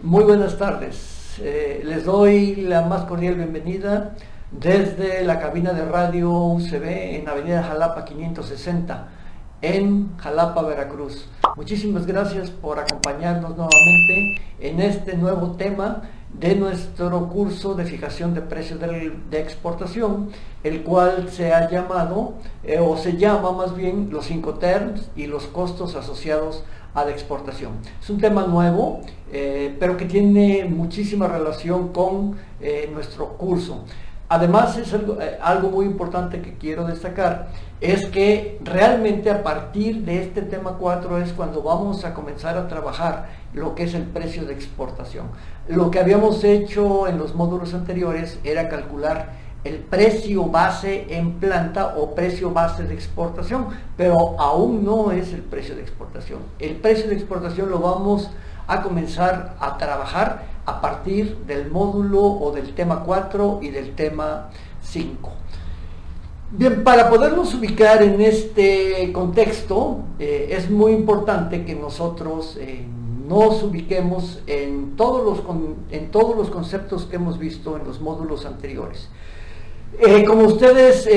Muy buenas tardes. Les doy la más cordial bienvenida desde la cabina de radio UCB en Avenida Jalapa 560, en Jalapa, Veracruz. Muchísimas gracias por acompañarnos nuevamente en este nuevo tema de nuestro curso de fijación de precios de exportación, el cual se ha llamado, o se llama más bien, los Incoterms y los costos asociados a la exportación. Es un tema nuevo, pero que tiene muchísima relación con nuestro curso. Además, es algo muy importante que quiero destacar, es que realmente a partir de este tema 4 es cuando vamos a comenzar a trabajar lo que es el precio de exportación. Lo que habíamos hecho en los módulos anteriores era calcular el precio base en planta o precio base de exportación, pero aún no es el precio de exportación. El precio de exportación lo vamos a comenzar a trabajar a partir del módulo o del tema 4 y del tema 5. Bien, para podernos ubicar en este contexto, es muy importante que nosotros nos ubiquemos en todos los conceptos que hemos visto en los módulos anteriores. Como ustedes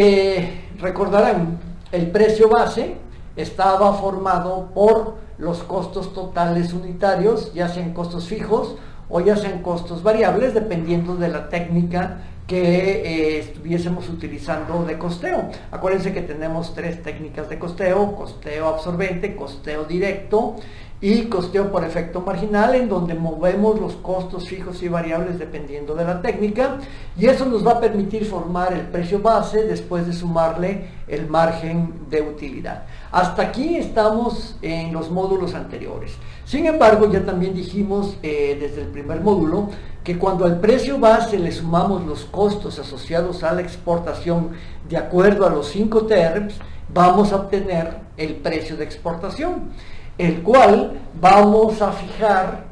recordarán, el precio base estaba formado por los costos totales unitarios, ya sean costos fijos o ya sean costos variables, dependiendo de la técnica que estuviésemos utilizando de costeo. Acuérdense que tenemos tres técnicas de costeo: costeo absorbente, costeo directo y costeo por efecto marginal, en donde movemos los costos fijos y variables dependiendo de la técnica, y eso nos va a permitir formar el precio base después de sumarle el margen de utilidad. Hasta aquí estamos en los módulos anteriores. Sin embargo, ya también dijimos desde el primer módulo que cuando al precio base le sumamos los costos asociados a la exportación de acuerdo a los 5 terms, vamos a obtener el precio de exportación, el cual vamos a fijar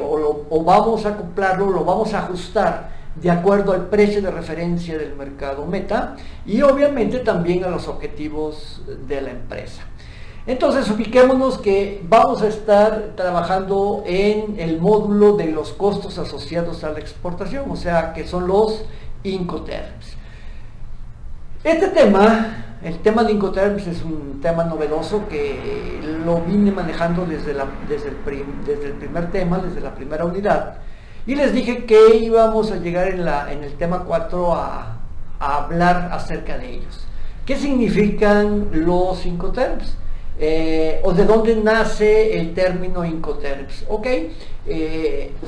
o vamos a acoplarlo, lo vamos a ajustar de acuerdo al precio de referencia del mercado meta y obviamente también a los objetivos de la empresa. Entonces, ubiquémonos que vamos a estar trabajando en el módulo de los costos asociados a la exportación, o sea, que son los Incoterms. Este tema, el tema de Incoterms, es un tema novedoso que lo vine manejando desde el primer tema, desde la primera unidad, y les dije que íbamos a llegar en el tema 4 a hablar acerca de ellos. ¿Qué significan los Incoterms? O de dónde nace el término Incoterms.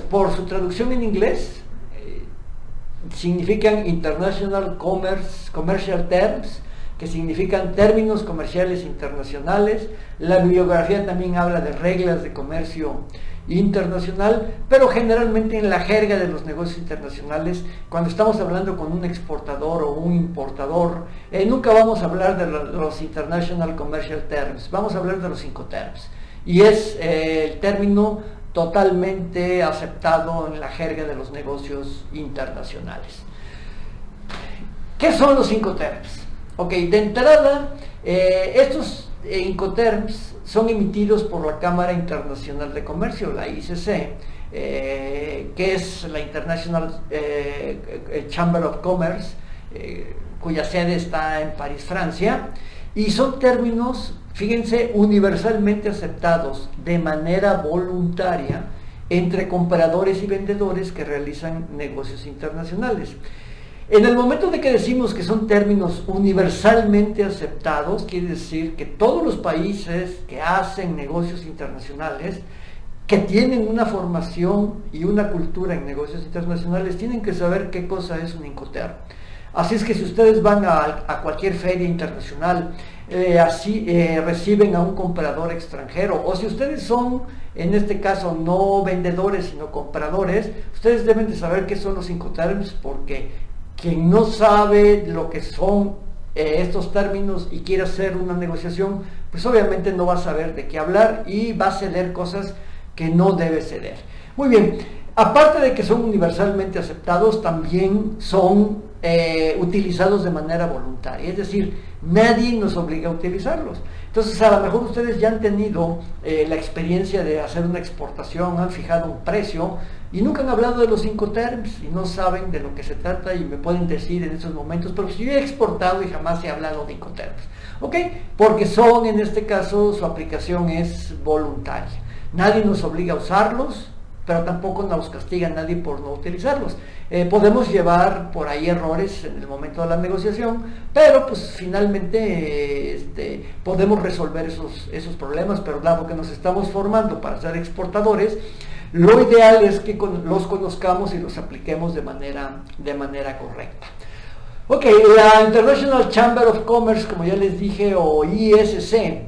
Por su traducción en inglés, significan International Commercial Terms, que significan términos comerciales internacionales. La bibliografía también habla de reglas de comercio internacional, pero generalmente en la jerga de los negocios internacionales, cuando estamos hablando con un exportador o un importador, nunca vamos a hablar de los International Commercial Terms, vamos a hablar de los Incoterms, y es el término totalmente aceptado en la jerga de los negocios internacionales. ¿Qué son los Incoterms? De entrada, estos Incoterms son emitidos por la Cámara Internacional de Comercio, la ICC, que es la International Chamber of Commerce, cuya sede está en París, Francia, y son términos, fíjense, universalmente aceptados de manera voluntaria entre compradores y vendedores que realizan negocios internacionales. En el momento de que decimos que son términos universalmente aceptados, quiere decir que todos los países que hacen negocios internacionales, que tienen una formación y una cultura en negocios internacionales, tienen que saber qué cosa es un Incoterm. Así es que si ustedes van a cualquier feria internacional, reciben a un comprador extranjero, o si ustedes son, en este caso, no vendedores, sino compradores, ustedes deben de saber qué son los Incoterms, porque quien no sabe lo que son estos términos y quiere hacer una negociación, pues obviamente no va a saber de qué hablar y va a ceder cosas que no debe ceder. Muy bien, aparte de que son universalmente aceptados, también son utilizados de manera voluntaria, es decir, nadie nos obliga a utilizarlos. Entonces, a lo mejor ustedes ya han tenido la experiencia de hacer una exportación, han fijado un precio, y nunca han hablado de los Incoterms y no saben de lo que se trata y me pueden decir en estos momentos, pero si yo he exportado y jamás he hablado de Incoterms, ¿ok? Porque son, en este caso, su aplicación es voluntaria. Nadie nos obliga a usarlos, pero tampoco nos castiga a nadie por no utilizarlos. Podemos llevar por ahí errores en el momento de la negociación, pero pues finalmente podemos resolver esos problemas, pero dado que nos estamos formando para ser exportadores, lo ideal es que los conozcamos y los apliquemos de manera correcta. Ok, la International Chamber of Commerce, como ya les dije, o ISC,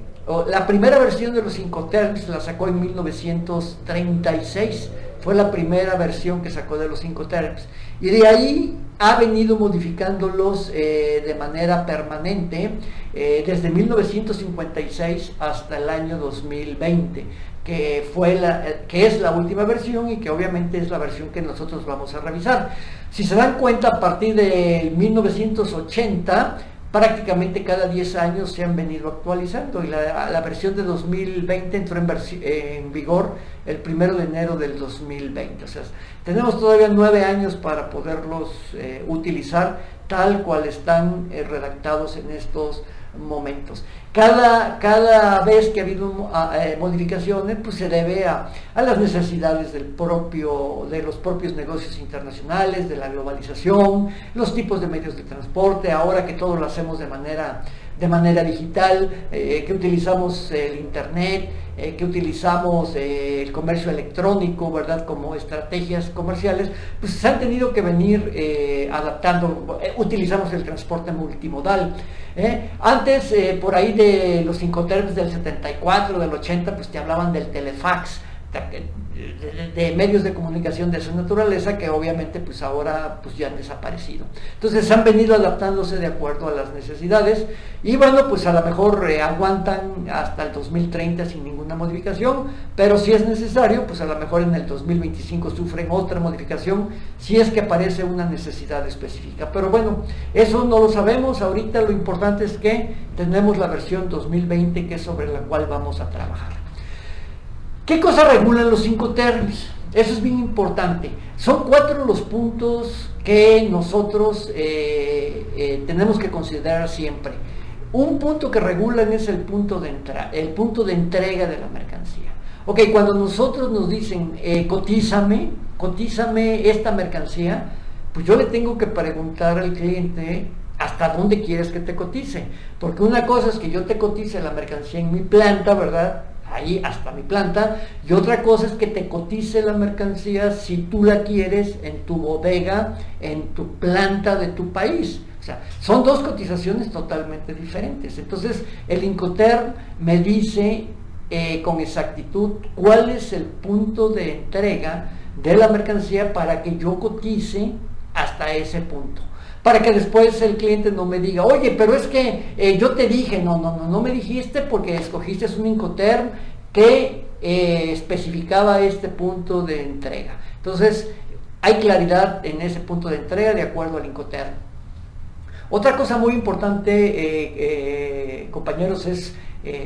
la primera versión de los Incoterms la sacó en 1936, fue la primera versión que sacó de los Incoterms, y de ahí ha venido modificándolos de manera permanente desde 1956 hasta el año 2020, que es la última versión y que obviamente es la versión que nosotros vamos a revisar. Si se dan cuenta, a partir de 1980, prácticamente cada 10 años se han venido actualizando, y la versión de 2020 entró en vigor el 1 de enero del 2020. O sea, tenemos todavía 9 años para poderlos utilizar tal cual están redactados en estos momentos. Cada vez que ha habido modificaciones, pues se debe a las necesidades de los propios negocios internacionales, de la globalización, los tipos de medios de transporte, ahora que todo lo hacemos de manera digital, que utilizamos el internet, que utilizamos el comercio electrónico, ¿verdad?, como estrategias comerciales, pues se han tenido que venir adaptando. Utilizamos el transporte multimodal. Antes, por ahí de los Incoterms del 74, del 80, pues te hablaban del telefax, de medios de comunicación de esa naturaleza, que obviamente pues ahora pues ya han desaparecido. Entonces han venido adaptándose de acuerdo a las necesidades, y bueno, pues a lo mejor aguantan hasta el 2030 sin ninguna modificación, pero si es necesario, pues a lo mejor en el 2025 sufren otra modificación si es que aparece una necesidad específica. Pero bueno, eso no lo sabemos ahorita. Lo importante es que tenemos la versión 2020, que es sobre la cual vamos a trabajar. ¿Qué cosa regulan los Incoterms? Eso es bien importante. Son 4 los puntos que nosotros tenemos que considerar siempre. Un punto que regulan es el punto de entrega de la mercancía. Ok, cuando nosotros nos dicen cotízame esta mercancía, pues yo le tengo que preguntar al cliente hasta dónde quieres que te cotice. Porque una cosa es que yo te cotice la mercancía en mi planta, ¿verdad?, ahí hasta mi planta, y otra cosa es que te cotice la mercancía si tú la quieres en tu bodega, en tu planta de tu país. O sea, son 2 cotizaciones totalmente diferentes. Entonces el Incoterm me dice con exactitud cuál es el punto de entrega de la mercancía para que yo cotice hasta ese punto, para que después el cliente no me diga, oye, pero es que yo te dije. No me dijiste, porque escogiste un Incoterm que especificaba este punto de entrega. Entonces hay claridad en ese punto de entrega de acuerdo al Incoterm. Otra cosa muy importante, compañeros, es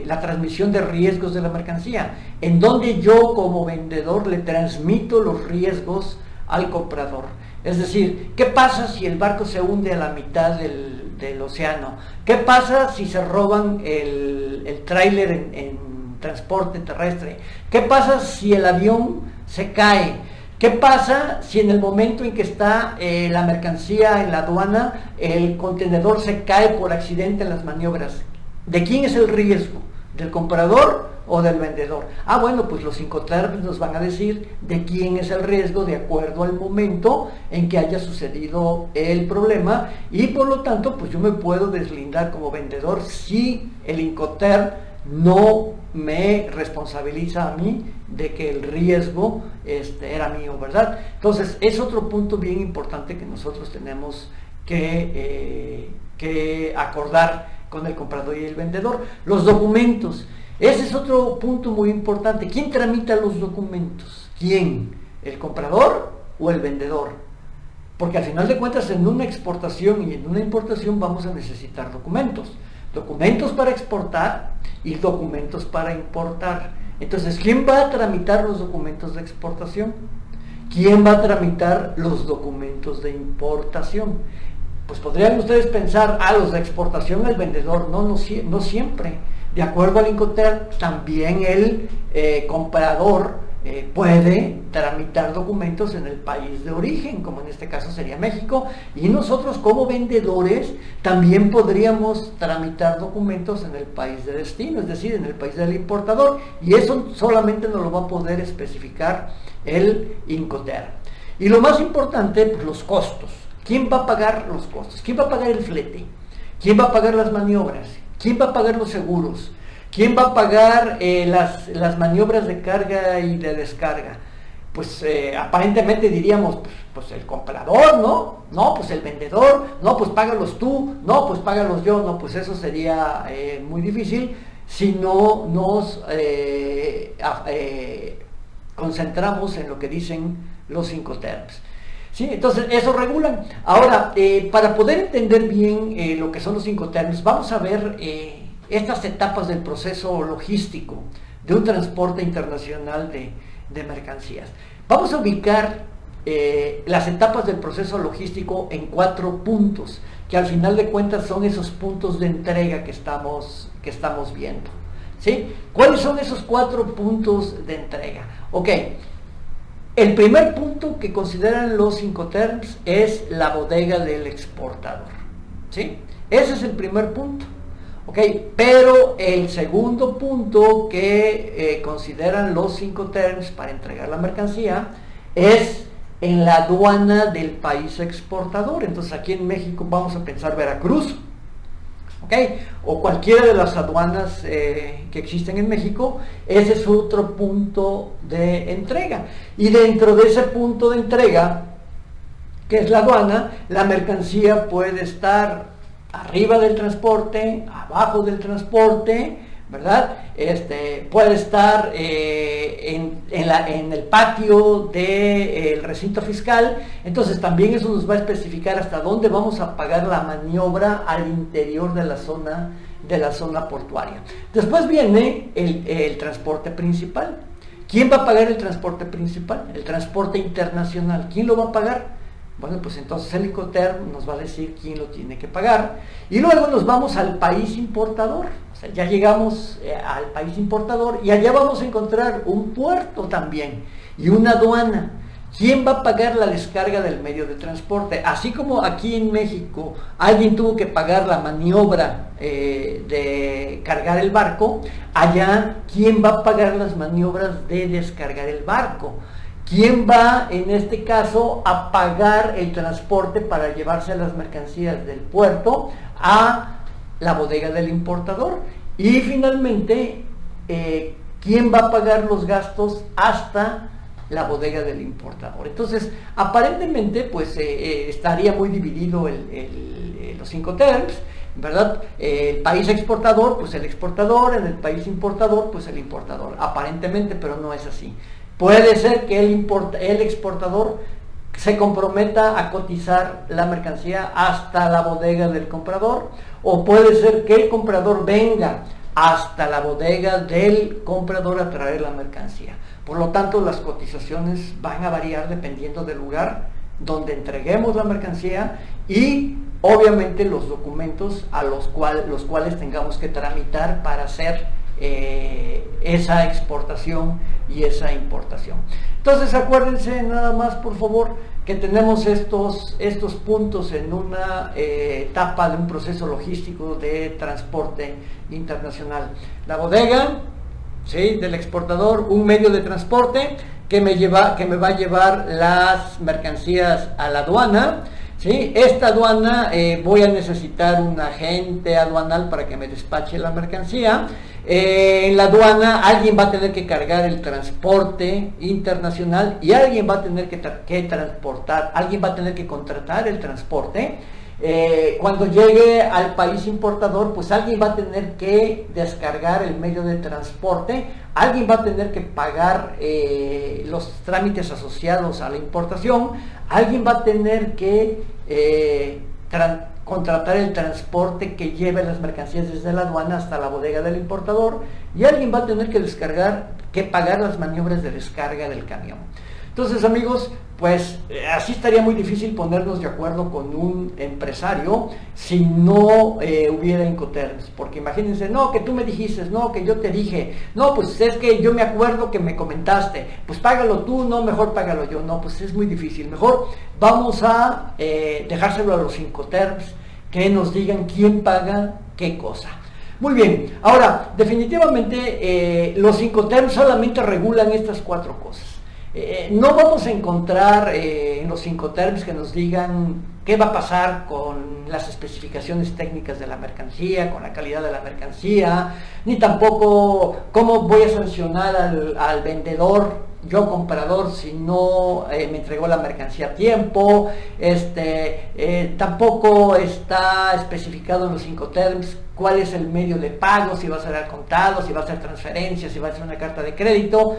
la transmisión de riesgos de la mercancía, en donde yo como vendedor le transmito los riesgos al comprador. Es decir, ¿qué pasa si el barco se hunde a la mitad del océano? ¿Qué pasa si se roban el tráiler en transporte terrestre? ¿Qué pasa si el avión se cae? ¿Qué pasa si en el momento en que está la mercancía en la aduana, el contenedor se cae por accidente en las maniobras? ¿De quién es el riesgo? ¿Del comprador o del vendedor? Bueno, pues los Incoterms nos van a decir de quién es el riesgo de acuerdo al momento en que haya sucedido el problema, y por lo tanto pues yo me puedo deslindar como vendedor si el Incoterm no me responsabiliza a mí de que el riesgo era mío, ¿verdad? Entonces es otro punto bien importante que nosotros tenemos que acordar con el comprador y el vendedor. Los documentos, ese es otro punto muy importante. ¿Quién tramita los documentos? ¿Quién? ¿El comprador o el vendedor? Porque al final de cuentas, en una exportación y en una importación vamos a necesitar documentos para exportar y documentos para importar. Entonces, ¿quién va a tramitar los documentos de exportación? ¿quién va a tramitar los documentos de importación? Pues podrían ustedes pensar, los de exportación el vendedor. No siempre. De acuerdo al Incoterms, también el comprador puede tramitar documentos en el país de origen, como en este caso sería México, y nosotros como vendedores también podríamos tramitar documentos en el país de destino, es decir, en el país del importador, y eso solamente nos lo va a poder especificar el Incoterms. Y lo más importante, pues los costos. ¿Quién va a pagar los costos? ¿Quién va a pagar el flete? ¿Quién va a pagar las maniobras? ¿Quién va a pagar los seguros? ¿Quién va a pagar las maniobras de carga y de descarga? Pues aparentemente diríamos, pues el comprador, ¿no? No, pues el vendedor, no, pues págalos tú, no, pues págalos yo, no, pues eso sería muy difícil si no nos concentramos en lo que dicen los Incoterms. ¿Sí? Entonces, eso regulan. Ahora, para poder entender bien lo que son los Incoterms, vamos a ver estas etapas del proceso logístico de un transporte internacional de mercancías. Vamos a ubicar las etapas del proceso logístico en 4 puntos, que al final de cuentas son esos puntos de entrega que estamos viendo. ¿Sí? ¿Cuáles son esos 4 puntos de entrega? Ok. El primer punto que consideran los Incoterms es la bodega del exportador, ¿sí? Ese es el primer punto, ¿ok? Pero el segundo punto que consideran los Incoterms para entregar la mercancía es en la aduana del país exportador. Entonces aquí en México vamos a pensar Veracruz, ¿ok? O cualquiera de las aduanas que existen en México. Ese es otro punto de entrega, y dentro de ese punto de entrega, que es la aduana, la mercancía puede estar arriba del transporte, abajo del transporte, ¿verdad? Puede estar en el patio del recinto fiscal. Entonces también eso nos va a especificar hasta dónde vamos a pagar la maniobra al interior de la zona portuaria. Después viene el transporte principal. ¿Quién va a pagar el transporte principal? El transporte internacional. ¿Quién lo va a pagar? Bueno, pues entonces el Incoterms nos va a decir quién lo tiene que pagar. Y luego nos vamos al país importador. O sea, ya llegamos al país importador y allá vamos a encontrar un puerto también y una aduana. ¿Quién va a pagar la descarga del medio de transporte? Así como aquí en México alguien tuvo que pagar la maniobra de cargar el barco, allá ¿quién va a pagar las maniobras de descargar el barco? ¿Quién va en este caso a pagar el transporte para llevarse las mercancías del puerto a la bodega del importador? Y finalmente, ¿quién va a pagar los gastos hasta la bodega del importador? Entonces, aparentemente, pues estaría muy dividido los Incoterms, ¿verdad? El país exportador, pues el exportador; en el país importador, pues el importador. Aparentemente, pero no es así. Puede ser que el exportador se comprometa a cotizar la mercancía hasta la bodega del comprador, o puede ser que el comprador venga hasta la bodega del comprador a traer la mercancía. Por lo tanto, las cotizaciones van a variar dependiendo del lugar donde entreguemos la mercancía y obviamente los documentos los cuales tengamos que tramitar para hacer esa exportación y esa importación. Entonces acuérdense nada más, por favor, que tenemos estos puntos en una etapa de un proceso logístico de transporte internacional. La bodega, ¿sí?, del exportador; un medio de transporte que me va a llevar las mercancías a la aduana, ¿sí? Esta aduana voy a necesitar un agente aduanal para que me despache la mercancía. En la aduana alguien va a tener que cargar el transporte internacional y alguien va a tener que transportar, alguien va a tener que contratar el transporte. Cuando llegue al país importador, pues alguien va a tener que descargar el medio de transporte, alguien va a tener que pagar los trámites asociados a la importación, alguien va a tener que contratar el transporte que lleve las mercancías desde la aduana hasta la bodega del importador, y alguien va a tener que pagar las maniobras de descarga del camión. Entonces, amigos, pues así estaría muy difícil ponernos de acuerdo con un empresario si no hubiera Incoterms, porque imagínense, no, que tú me dijiste, no, que yo te dije, no, pues es que yo me acuerdo que me comentaste, pues págalo tú, no, mejor págalo yo, no, pues es muy difícil, mejor vamos a dejárselo a los Incoterms, que nos digan quién paga qué cosa. Muy bien, ahora, definitivamente los Incoterms solamente regulan estas 4 cosas. No vamos a encontrar en los Incoterms que nos digan qué va a pasar con las especificaciones técnicas de la mercancía, con la calidad de la mercancía, ni tampoco cómo voy a sancionar al vendedor, yo comprador, si no me entregó la mercancía a tiempo. Tampoco está especificado en los Incoterms cuál es el medio de pago, si va a ser al contado, si va a ser transferencia, si va a ser una carta de crédito,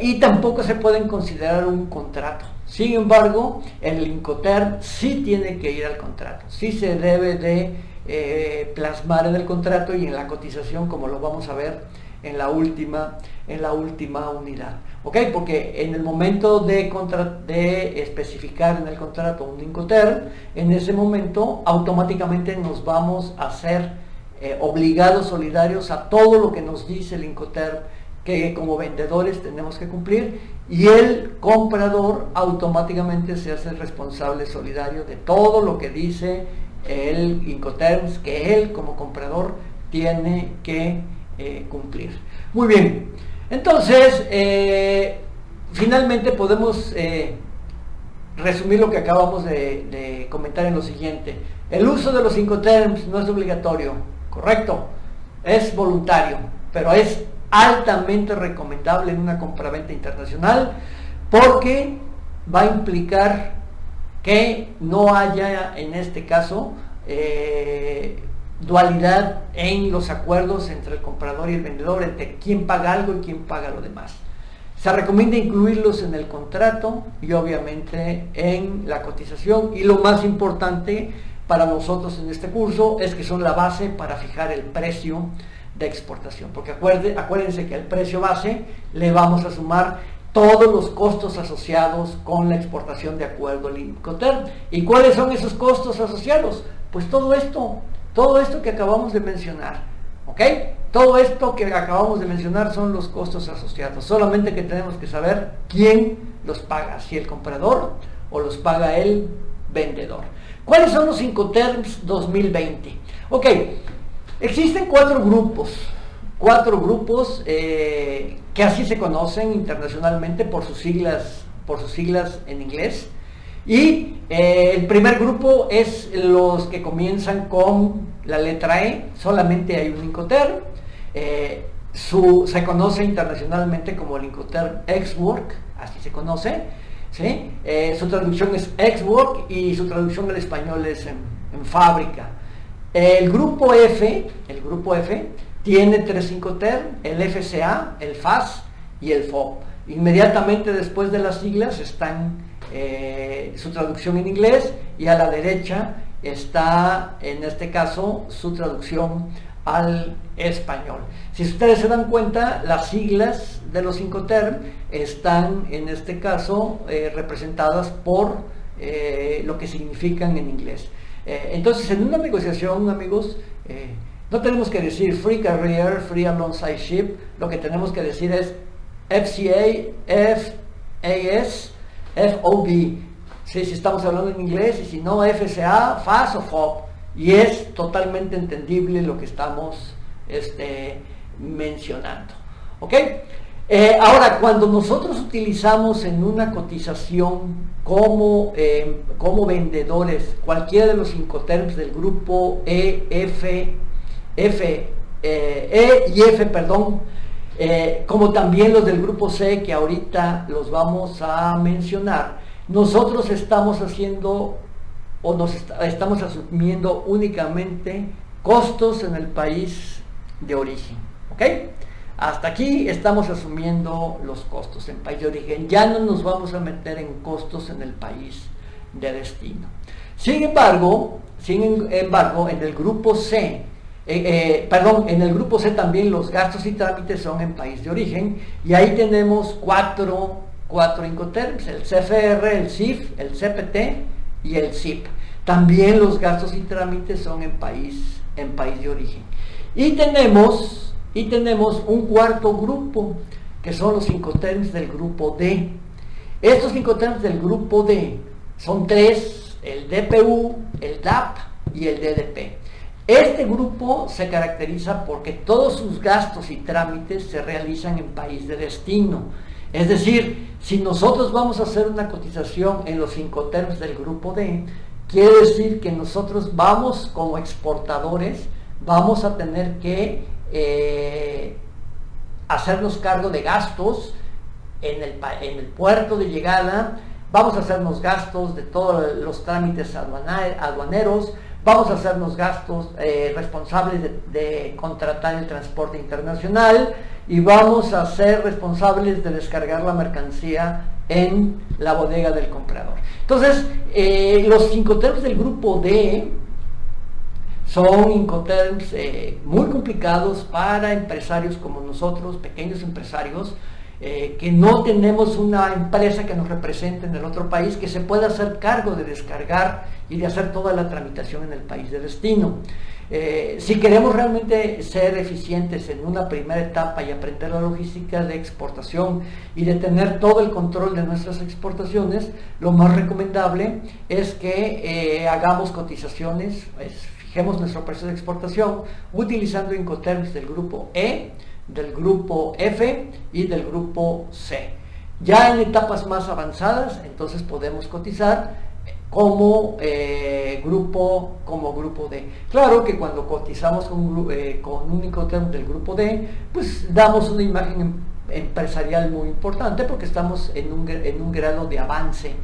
y tampoco se pueden considerar un contrato. Sin embargo, el Incoterm sí tiene que ir al contrato, sí se debe de plasmar en el contrato y en la cotización, como lo vamos a ver en la última unidad. ¿Ok? Porque en el momento de especificar en el contrato un Incoterm, en ese momento automáticamente nos vamos a hacer obligados solidarios a todo lo que nos dice el Incoterm, que como vendedores tenemos que cumplir, y el comprador automáticamente se hace responsable solidario de todo lo que dice el Incoterm, que él como comprador tiene que cumplir. Muy bien, entonces finalmente podemos resumir lo que acabamos de comentar en lo siguiente. El uso de los Incoterms no es obligatorio, correcto, es voluntario, pero es altamente recomendable en una compraventa internacional, porque va a implicar que no haya, en este caso, dualidad en los acuerdos entre el comprador y el vendedor, entre quién paga algo y quién paga lo demás. Se recomienda incluirlos en el contrato y obviamente en la cotización, y lo más importante para nosotros en este curso es que son la base para fijar el precio de exportación, porque acuérdense que al precio base le vamos a sumar todos los costos asociados con la exportación de acuerdo al Incoterm. ¿Y cuáles son esos costos asociados? Pues todo esto que acabamos de mencionar, ¿ok? Todo esto que acabamos de mencionar son los costos asociados, solamente que tenemos que saber quién los paga, si el comprador o los paga el vendedor. ¿Cuáles son los Incoterms 2020? Ok, existen 4 grupos que así se conocen internacionalmente por sus siglas en inglés. Y el primer grupo es los que comienzan con la letra E, solamente hay un Incoterm. Se conoce internacionalmente como el Incoterm Ex-Work, así se conoce, ¿sí? Su traducción es Ex-Work y su traducción al español es en fábrica. El grupo F tiene 3 Incoterm, el FCA, el FAS y el FOB. Inmediatamente después de las siglas están su traducción en inglés, y a la derecha está, en este caso, su traducción al español. Si ustedes se dan cuenta, las siglas de los Incoterm están, en este caso, representadas por lo que significan en inglés. Entonces, en una negociación, amigos, no tenemos que decir Free Carrier, Free Alongside Ship, lo que tenemos que decir es FCA, FAS, FOB, ¿sí? Si estamos hablando en inglés, y si no, FCA, FAS o FOB, y es totalmente entendible lo que estamos mencionando, ¿ok? Ahora, cuando nosotros utilizamos en una cotización como vendedores cualquiera de los Incoterms del grupo E y F, perdón, como también los del grupo C, que ahorita los vamos a mencionar, nosotros estamos haciendo estamos asumiendo únicamente costos en el país de origen, ¿ok? Hasta aquí estamos asumiendo los costos en país de origen, ya no nos vamos a meter en costos en el país de destino. Sin embargo, en el grupo C, en el grupo C también los gastos y trámites son en país de origen, y ahí tenemos cuatro 4 Incoterms: el CFR, el CIF, el CPT y el CIP. También los gastos y trámites son en país de origen. Y tenemos un cuarto grupo, que son los Incoterms del grupo D. Estos Incoterms del grupo D son 3: el DPU, el DAP y el DDP. Este grupo se caracteriza porque todos sus gastos y trámites se realizan en país de destino. Es decir, si nosotros vamos a hacer una cotización en los Incoterms del grupo D, quiere decir que nosotros vamos, como exportadores, vamos a tener que hacernos cargo de gastos en el puerto de llegada, vamos a hacernos gastos de todos los trámites aduaneros, vamos a hacernos gastos responsables de contratar el transporte internacional, y vamos a ser responsables de descargar la mercancía en la bodega del comprador. Entonces, los Incoterms del grupo D son Incoterms muy complicados para empresarios como nosotros, pequeños empresarios, que no tenemos una empresa que nos represente en el otro país, que se pueda hacer cargo de descargar y de hacer toda la tramitación en el país de destino. Si queremos realmente ser eficientes en una primera etapa y aprender la logística de exportación y de tener todo el control de nuestras exportaciones, lo más recomendable es que hagamos cotizaciones, fijemos nuestro precio de exportación utilizando Incoterms del grupo E, del grupo F y del grupo C. Ya en etapas más avanzadas, entonces podemos cotizar como grupo D. Claro que cuando cotizamos con un Incoterm del grupo D, pues damos una imagen empresarial muy importante, porque estamos en un grado de avance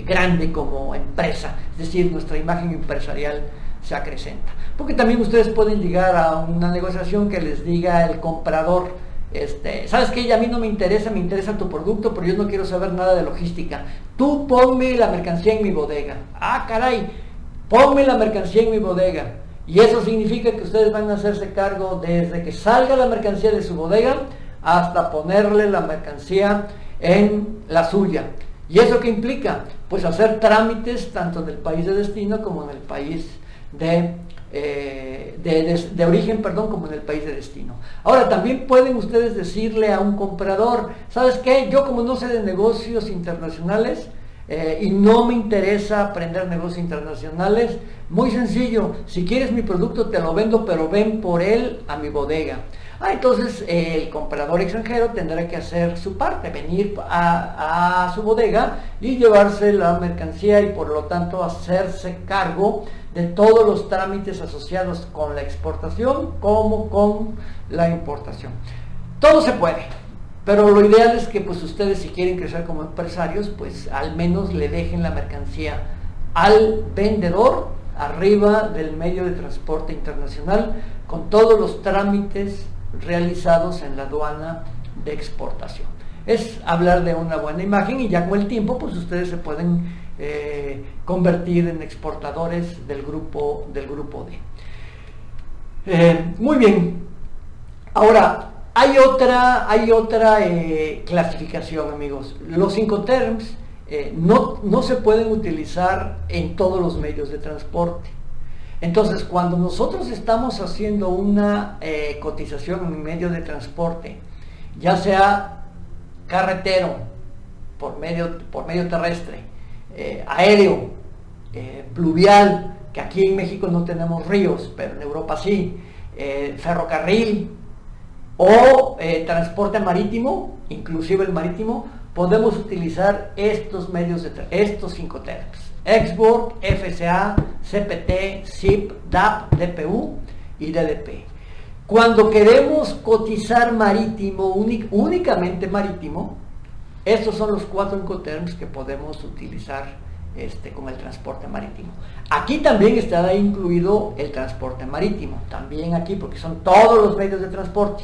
grande como empresa, es decir, nuestra imagen empresarial se acrecenta. Porque también ustedes pueden llegar a una negociación que les diga el comprador: ¿sabes qué? A mí no me interesa tu producto, pero yo no quiero saber nada de logística. Tú ponme la mercancía en mi bodega. Ah, caray, ponme la mercancía en mi bodega. Y eso significa que ustedes van a hacerse cargo desde que salga la mercancía de su bodega hasta ponerle la mercancía en la suya. ¿Y eso qué implica? Pues hacer trámites tanto en el país de destino como en el país de origen, como en el país de destino. Ahora, también pueden ustedes decirle a un comprador: ¿sabes qué? Yo, como no sé de negocios internacionales y no me interesa aprender negocios internacionales, muy sencillo, si quieres mi producto te lo vendo, pero ven por él a mi bodega. Entonces el comprador extranjero tendrá que hacer su parte, venir a su bodega y llevarse la mercancía, y por lo tanto hacerse cargo de todos los trámites asociados con la exportación como con la importación. Todo se puede, pero lo ideal es que pues ustedes, si quieren crecer como empresarios, pues al menos le dejen la mercancía al vendedor arriba del medio de transporte internacional, con todos los trámites realizados en la aduana de exportación. Es hablar de una buena imagen, y ya con el tiempo pues ustedes se pueden convertir en exportadores del grupo D. Muy bien. Ahora, hay otra clasificación, amigos. Los Incoterms no se pueden utilizar en todos los medios de transporte. Entonces, cuando nosotros estamos haciendo una cotización en un medio de transporte, ya sea carretero, por medio terrestre, aéreo, pluvial, que aquí en México no tenemos ríos, pero en Europa sí, ferrocarril o transporte marítimo, inclusive el marítimo, podemos utilizar estos medios estos Incoterms: Export, FCA, CPT, CIP, DAP, DPU y DDP. Cuando queremos cotizar marítimo, únicamente marítimo, estos son los 4 Incoterms que podemos utilizar con el transporte marítimo. Aquí también está incluido el transporte marítimo, también aquí, porque son todos los medios de transporte,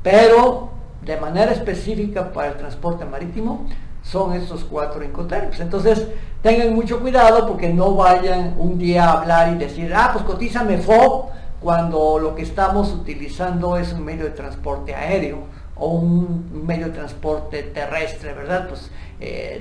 pero de manera específica para el transporte marítimo son estos 4 Incoterms. Entonces tengan mucho cuidado, porque no vayan un día a hablar y decir: pues cotízame FOB, cuando lo que estamos utilizando es un medio de transporte aéreo o un medio de transporte terrestre, ¿verdad? Pues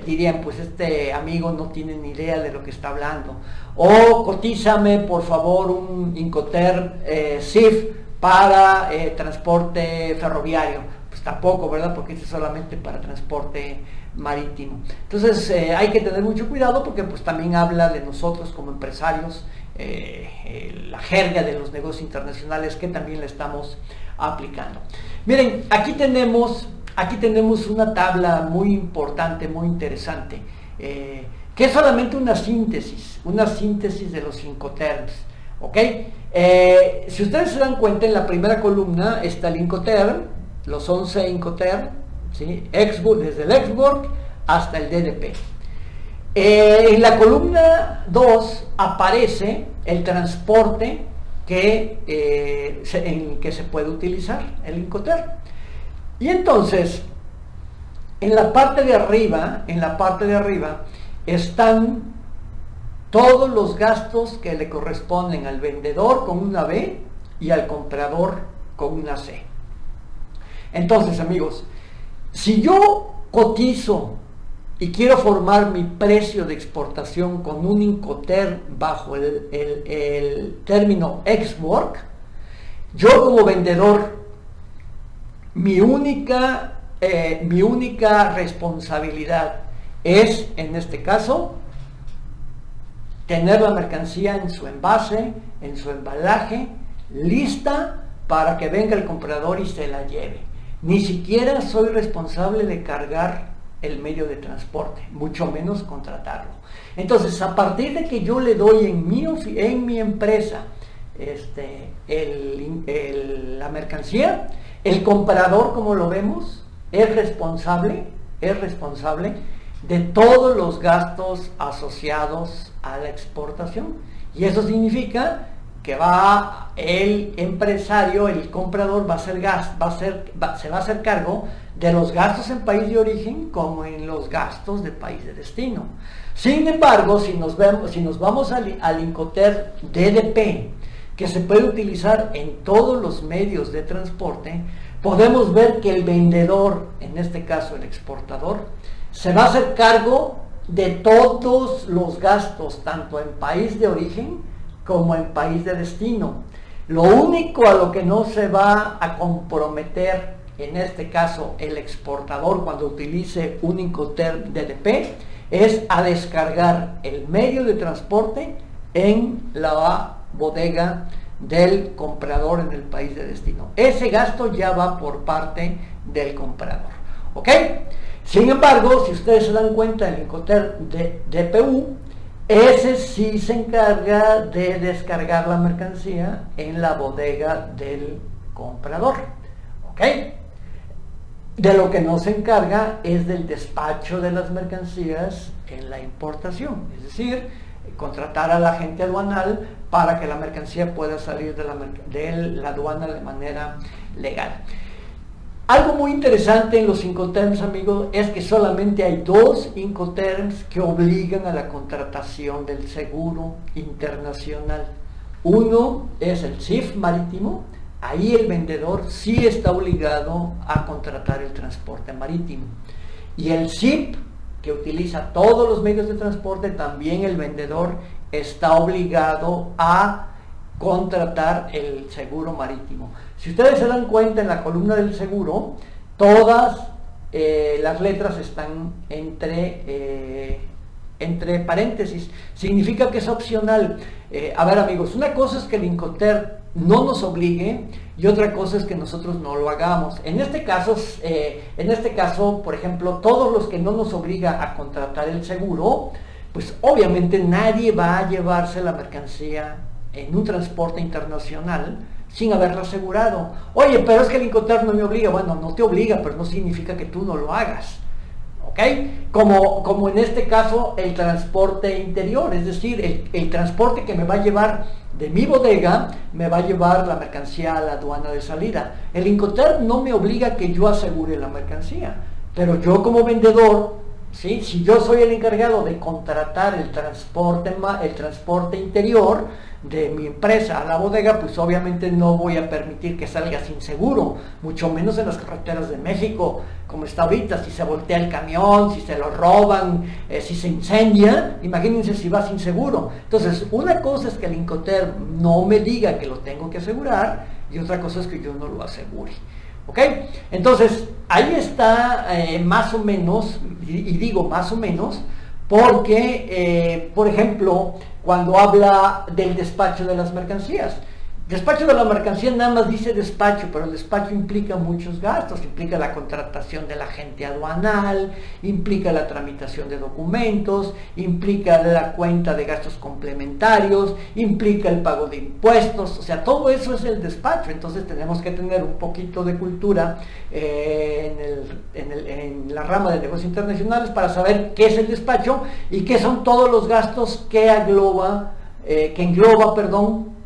dirían, pues este amigo no tiene ni idea de lo que está hablando. O cotízame por favor un Incoterm SIF para transporte ferroviario. Pues tampoco, ¿verdad? Porque este es solamente para transporte marítimo. Entonces hay que tener mucho cuidado porque pues también habla de nosotros como empresarios, la jerga de los negocios internacionales que también le estamos aplicando. Miren, aquí tenemos una tabla muy importante, muy interesante, que es solamente una síntesis de los Incoterms, ¿ok? Si ustedes se dan cuenta, en la primera columna está el Incoterm, los 11 Incoterm, ¿sí? Desde el Exborg hasta el DDP. En la columna 2 aparece el transporte en que se puede utilizar el Incoterm. Y entonces, en la parte de arriba están todos los gastos que le corresponden al vendedor con una B y al comprador con una C. Entonces, amigos, si yo cotizo y quiero formar mi precio de exportación con un Incoterm bajo el término Exborg, yo como vendedor, mi única responsabilidad es, en este caso, tener la mercancía en su envase, en su embalaje, lista para que venga el comprador y se la lleve. Ni siquiera soy responsable de cargar el medio de transporte, mucho menos contratarlo. Entonces, a partir de que yo le doy en mi empresa la mercancía, el comprador, como lo vemos, es responsable de todos los gastos asociados a la exportación. Y eso significa que el empresario, el comprador, se va a hacer cargo de los gastos en país de origen como en los gastos de país de destino. Sin embargo, si nos vamos al Incoterm DDP, que se puede utilizar en todos los medios de transporte, podemos ver que el vendedor, en este caso el exportador, se va a hacer cargo de todos los gastos, tanto en país de origen como en país de destino. Lo único a lo que no se va a comprometer, en este caso el exportador, cuando utilice un Incoterm DDP, es a descargar el medio de transporte en la bodega del comprador en el país de destino. Ese gasto ya va por parte del comprador, ¿ok? Sin embargo, si ustedes se dan cuenta, el Incoterm DPU, ese sí se encarga de descargar la mercancía en la bodega del comprador, ¿ok? De lo que no se encarga es del despacho de las mercancías en la importación, es decir, contratar a la agente aduanal para que la mercancía pueda salir de la aduana de manera legal. Algo muy interesante en los Incoterms, amigos, es que solamente hay 2 Incoterms que obligan a la contratación del seguro internacional. Uno es el SIF marítimo. Ahí el vendedor sí está obligado a contratar el transporte marítimo. Y el SIP, que utiliza todos los medios de transporte, también el vendedor está obligado a contratar el seguro marítimo. Si ustedes se dan cuenta, en la columna del seguro, todas las letras están entre paréntesis. Significa que es opcional. A ver, amigos, una cosa es que el Incoterm no nos obligue y otra cosa es que nosotros no lo hagamos. En este caso, por ejemplo, todos los que no nos obliga a contratar el seguro, pues obviamente nadie va a llevarse la mercancía en un transporte internacional sin haberla asegurado. Oye, pero es que el Incoterm no me obliga. Bueno, no te obliga, pero no significa que tú no lo hagas, ¿ok? Como en este caso el transporte interior, es decir, el transporte que me va a llevar de mi bodega, me va a llevar la mercancía a la aduana de salida. El Incoterm no me obliga a que yo asegure la mercancía, pero yo como vendedor ¿sí? Si yo soy el encargado de contratar el transporte interior de mi empresa a la bodega, pues obviamente no voy a permitir que salga sin seguro, mucho menos en las carreteras de México, como está ahorita. Si se voltea el camión, si se lo roban, si se incendia, imagínense si va sin seguro. Entonces, una cosa es que el Incoterm no me diga que lo tengo que asegurar, y otra cosa es que yo no lo asegure. ¿Ok? Entonces, ahí está más o menos, y digo más o menos, porque, por ejemplo, cuando habla del despacho de las mercancías. Despacho de la mercancía nada más dice despacho, pero el despacho implica muchos gastos, implica la contratación del agente aduanal, implica la tramitación de documentos, implica la cuenta de gastos complementarios, implica el pago de impuestos, o sea, todo eso es el despacho. Entonces tenemos que tener un poquito de cultura en la rama de negocios internacionales para saber qué es el despacho y qué son todos los gastos que engloba,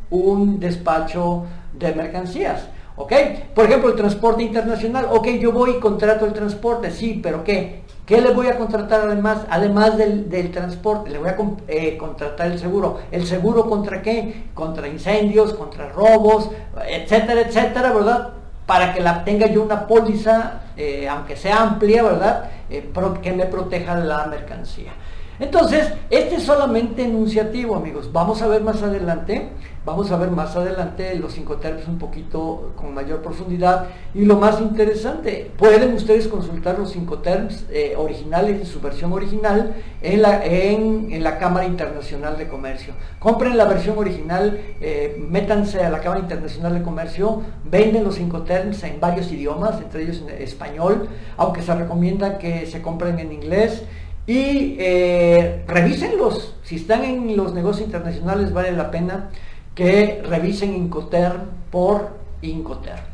un despacho de mercancías. ¿Ok? Por ejemplo, el transporte internacional. Ok, yo voy y contrato el transporte, sí, pero ¿qué? ¿Qué le voy a contratar además del transporte? Le voy a contratar el seguro. ¿El seguro contra qué? Contra incendios, contra robos, etcétera, etcétera, ¿verdad? Para que tenga yo una póliza, aunque sea amplia, ¿verdad? Que me proteja la mercancía. Entonces, este es solamente enunciativo, amigos. Vamos a ver más adelante los Incoterms un poquito con mayor profundidad. Y lo más interesante, pueden ustedes consultar los Incoterms originales y su versión original en la Cámara Internacional de Comercio. Compren la versión original, métanse a la Cámara Internacional de Comercio, venden los Incoterms en varios idiomas, entre ellos en español, aunque se recomienda que se compren en inglés. Y revísenlos. Si están en los negocios internacionales, vale la pena que revisen Incoterm por Incoterm.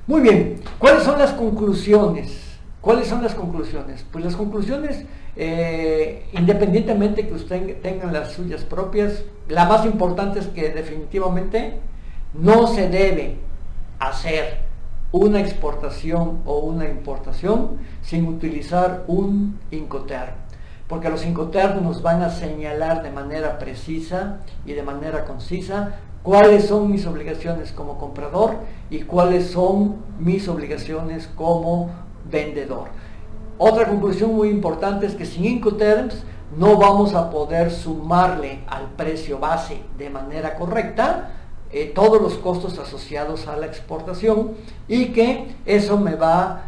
Muy bien, ¿cuáles son las conclusiones? Pues las conclusiones, independientemente que ustedes tengan las suyas propias, la más importante es que definitivamente no se debe hacer una exportación o una importación sin utilizar un Incoterm, porque los Incoterm nos van a señalar de manera precisa y de manera concisa cuáles son mis obligaciones como comprador y cuáles son mis obligaciones como vendedor. Otra conclusión muy importante es que sin Incoterms no vamos a poder sumarle al precio base de manera correcta todos los costos asociados a la exportación, y que eso me va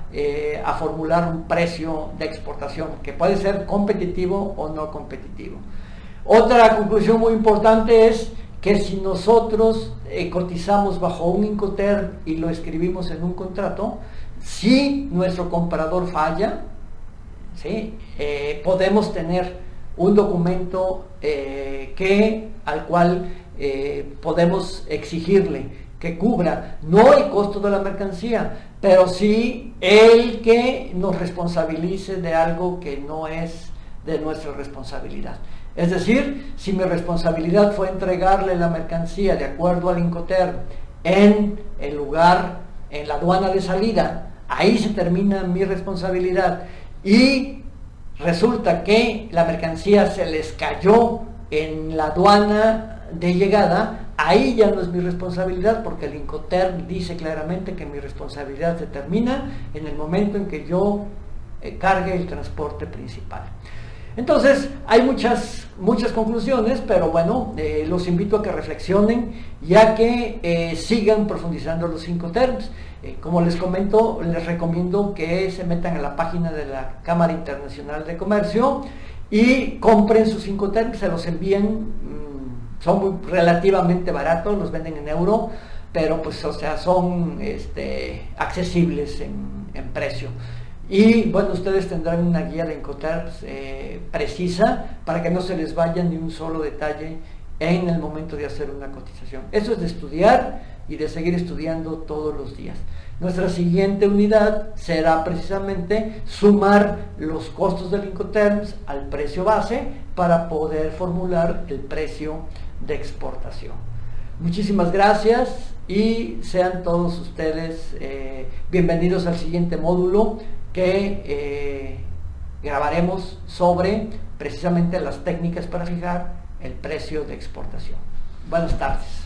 a formular un precio de exportación que puede ser competitivo o no competitivo. Otra conclusión muy importante es que si nosotros cotizamos bajo un Incoterm y lo escribimos en un contrato, si nuestro comprador falla, ¿sí? Podemos tener un documento al cual podemos exigirle que cubra no el costo de la mercancía, pero sí el que nos responsabilice de algo que no es de nuestra responsabilidad. Es decir, si mi responsabilidad fue entregarle la mercancía de acuerdo al Incoterm en el lugar, en la aduana de salida, ahí se termina mi responsabilidad, y resulta que la mercancía se les cayó en la aduana de llegada, ahí ya no es mi responsabilidad, porque el Incoterm dice claramente que mi responsabilidad se termina en el momento en que yo cargue el transporte principal. Entonces, hay muchas conclusiones, pero bueno, los invito a que reflexionen y a que sigan profundizando los Incoterms. Como les comento, les recomiendo que se metan a la página de la Cámara Internacional de Comercio y compren sus Incoterms, se los envían, son relativamente baratos, los venden en euro, pero pues, o sea, son accesibles en precio. Y bueno, ustedes tendrán una guía de Incoterms precisa para que no se les vaya ni un solo detalle en el momento de hacer una cotización. Eso es de estudiar y de seguir estudiando todos los días. Nuestra siguiente unidad será precisamente sumar los costos del Incoterms al precio base para poder formular el precio de exportación. Muchísimas gracias y sean todos ustedes bienvenidos al siguiente módulo, que grabaremos sobre precisamente las técnicas para fijar el precio de exportación. Buenas tardes.